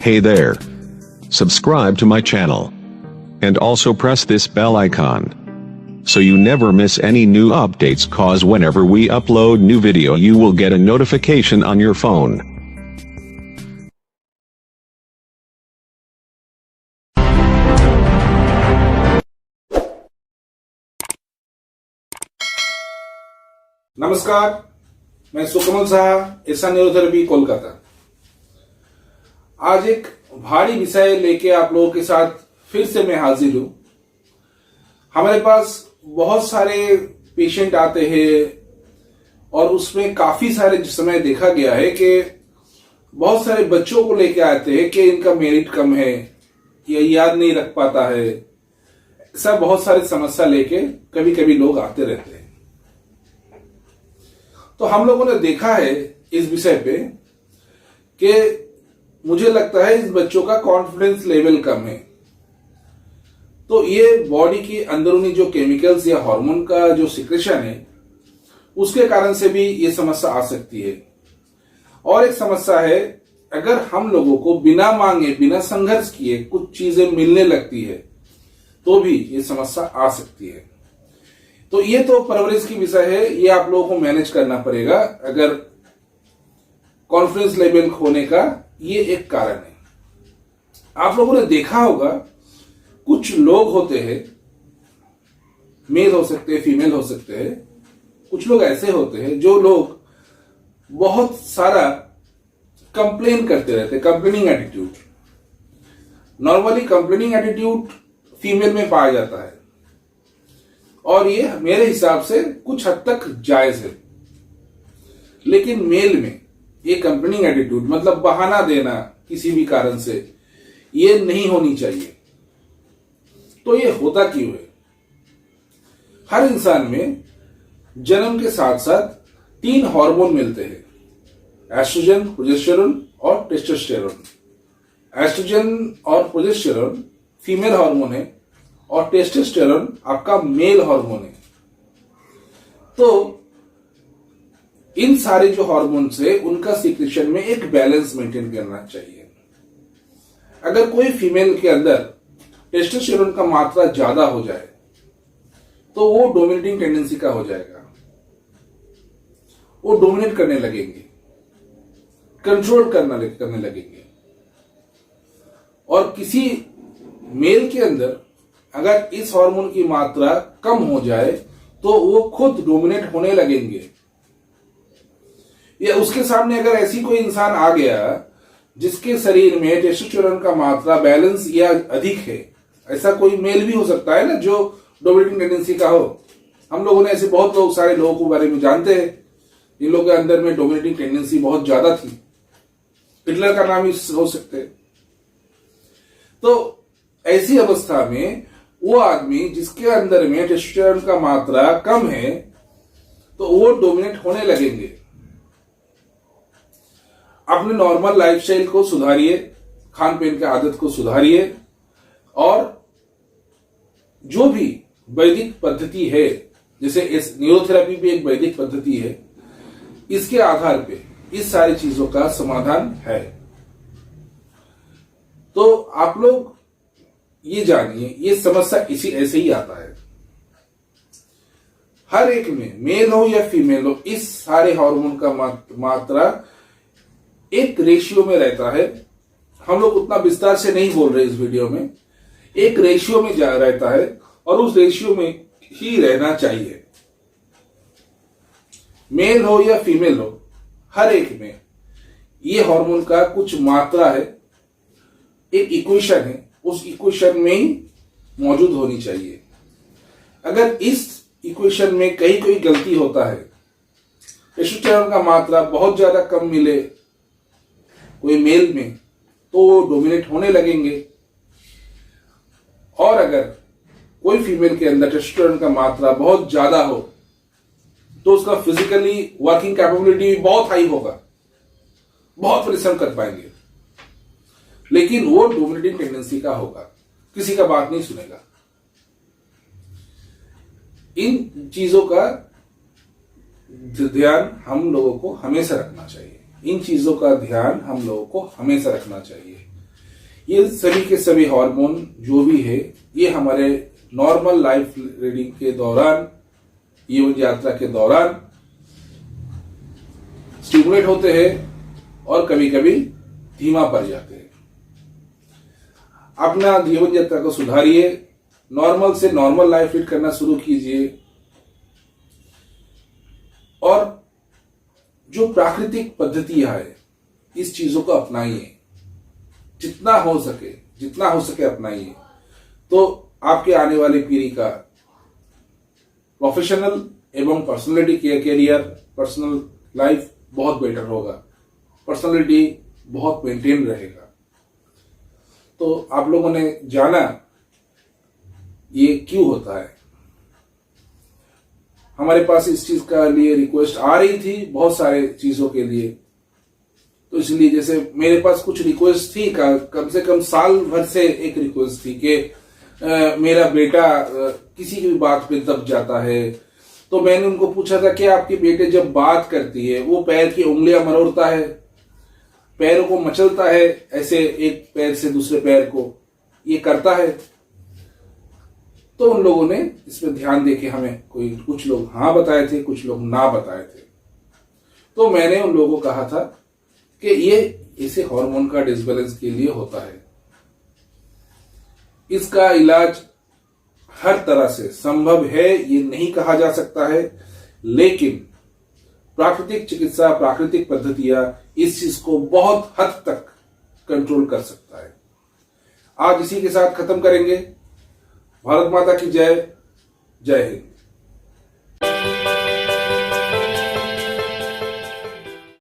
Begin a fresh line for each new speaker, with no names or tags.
Hey there. Subscribe to my channel. And also press this bell icon. So you never miss any new updates, cause whenever we upload new video you will get a notification on your phone.
नमस्कार, मैं सुकमल साहा, ऐसा neurotherapy Kolkata. आज एक भारी विषय लेके आप लोगों के साथ फिर से मैं हाजिर हूं। हमारे पास बहुत सारे पेशेंट आते हैं और उसमें काफी सारे समय देखा गया है कि बहुत सारे बच्चों को लेके आते हैं कि इनका मेरिट कम है या याद नहीं रख पाता है। ऐसा बहुत सारी समस्या लेके कभी कभी लोग आते रहते हैं। तो हम लोगों ने देखा है इस विषय पे कि मुझे लगता है इस बच्चों का कॉन्फिडेंस लेवल कम है। तो ये बॉडी की अंदरूनी जो केमिकल्स या हार्मोन का जो सिक्रेशन है उसके कारण से भी ये समस्या आ सकती है। और एक समस्या है, अगर हम लोगों को बिना मांगे बिना संघर्ष किए कुछ चीजें मिलने लगती है तो भी ये समस्या आ सकती है। तो ये तो परवरिश की विषय है, ये आप लोगों को मैनेज करना पड़ेगा। अगर कॉन्फिडेंस लेवल खोने का ये एक कारण है। आप लोगों ने देखा होगा कुछ लोग होते हैं, मेल हो सकते हैं, फीमेल हो सकते हैं, कुछ लोग ऐसे होते हैं जो लोग बहुत सारा कंप्लेन करते रहते हैं, complaining attitude. Normally complaining attitude female में पाया जाता है और ये मेरे हिसाब से कुछ हद तक जायज है। लेकिन मेल में ये कंप्लेनिंग एटीट्यूड मतलब बहाना देना किसी भी कारण से, ये नहीं होनी चाहिए। तो ये होता क्यों है? हर इंसान में जन्म के साथ साथ 3 हार्मोन मिलते हैं, एस्ट्रोजन, प्रोजेस्टेरोन और टेस्टोस्टेरोन। एस्ट्रोजन और प्रोजेस्टेरोन फीमेल हार्मोन है और टेस्टोस्टेरोन आपका मेल हार्मोन है। तो इन सारे जो हार्मोन्स है उनका सिक्रेशन में एक बैलेंस मेंटेन करना चाहिए। अगर कोई फीमेल के अंदर टेस्टोस्टेरोन का मात्रा ज्यादा हो जाए तो वो डोमिनेटिंग टेंडेंसी का हो जाएगा, वो डोमिनेट करने लगेंगे, कंट्रोल करने लगेंगे। और किसी मेल के अंदर अगर इस हार्मोन की मात्रा कम हो जाए तो वो खुद डोमिनेट होने लगेंगे। या उसके सामने अगर ऐसी कोई इंसान आ गया जिसके शरीर में टेस्टोस्टेरोन का मात्रा बैलेंस या अधिक है, ऐसा कोई मेल भी हो सकता है ना जो डोमिनेटिंग टेंडेंसी का हो। हम लोगों ने ऐसे बहुत लोग, सारे लोगों के बारे में जानते हैं, इन लोगों के अंदर में डोमिनेटिंग टेंडेंसी बहुत ज्यादा थी। हिटलर का नाम ही हो सकते हैं। तो ऐसी अवस्था में वो आदमी जिसके अंदर में टेस्टोस्टेरोन का मात्रा कम है तो वो डोमिनेट होने लगेंगे। अपने नॉर्मल लाइफस्टाइल को सुधारिए, खान पीन की आदत को सुधारिए और जो भी वैदिक पद्धति है, जैसे इस न्यूरोथेरेपी भी एक वैदिक पद्धति है, इसके आधार पे इस सारी चीजों का समाधान है। तो आप लोग ये जानिए, ये समस्या इसी ऐसे ही आता है। हर एक में, मेल हो या फीमेल हो, इस सारे हार्मोन का मात्रा एक रेशियो में रहता है। हम लोग उतना विस्तार से नहीं बोल रहे इस वीडियो में। एक रेशियो में जा रहता है और उस रेशियो में ही रहना चाहिए। मेल हो या फीमेल हो, हर एक में ये हार्मोन का कुछ मात्रा है, एक इक्वेशन है, उस इक्वेशन में ही मौजूद होनी चाहिए। अगर इस इक्वेशन में कहीं कोई गलती होता है, टेस्टोस्टेरोन का मात्रा बहुत ज्यादा कम मिले कोई मेल में, तो वो डोमिनेट होने लगेंगे। और अगर कोई फीमेल के अंदर टेस्टोस्टेरोन का मात्रा बहुत ज्यादा हो तो उसका फिजिकली वर्किंग कैपेबिलिटी भी बहुत हाई होगा, बहुत परिश्रम कर पाएंगे, लेकिन वो डोमिनेटिंग टेंडेंसी का होगा, किसी का बात नहीं सुनेगा। इन चीजों का ध्यान हम लोगों को हमेशा रखना चाहिए। इन चीजों का ध्यान हम लोगों को हमेशा रखना चाहिए। ये सभी के सभी हार्मोन जो भी है ये हमारे नॉर्मल लाइफ रीडिंग के दौरान, जीवन यात्रा के दौरान स्टिमुलेट होते हैं और कभी कभी धीमा पड़ जाते हैं। अपना जीवन यात्रा को सुधारिए, नॉर्मल से नॉर्मल लाइफ लीड करना शुरू कीजिए और जो प्राकृतिक पद्धतियां है इस चीजों को अपनाइए, जितना हो सके अपनाइए, तो आपके आने वाली पीढ़ी का प्रोफेशनल एवं पर्सनालिटी कैरियर, पर्सनल लाइफ बहुत बेटर होगा, पर्सनालिटी बहुत मेंटेन रहेगा। तो आप लोगों ने जाना ये क्यों होता है। हमारे पास इस चीज का लिए रिक्वेस्ट आ रही थी बहुत सारे चीजों के लिए, तो इसलिए जैसे मेरे पास कुछ रिक्वेस्ट थी, कम से कम साल भर से एक रिक्वेस्ट थी कि मेरा बेटा किसी की भी बात पे दब जाता है। तो मैंने उनको पूछा था कि आपके बेटे जब बात करती है वो पैर की उंगलियां मरोड़ता है, पैरों को मचलता है, ऐसे एक पैर से दूसरे पैर को ये करता है। तो उन लोगों ने इसमें ध्यान देके हमें कुछ लोग हाँ बताए थे, कुछ लोग ना बताए थे। तो मैंने उन लोगों को कहा था कि ये इसे हार्मोन का डिसबैलेंस के लिए होता है। इसका इलाज हर तरह से संभव है, ये नहीं कहा जा सकता है, लेकिन प्राकृतिक चिकित्सा, प्राकृतिक पद्धतियां इस चीज को बहुत हद तक कंट्रोल कर सकता है। आज इसी के साथ खत्म करेंगे। भारत माता की जय, जय हिंद।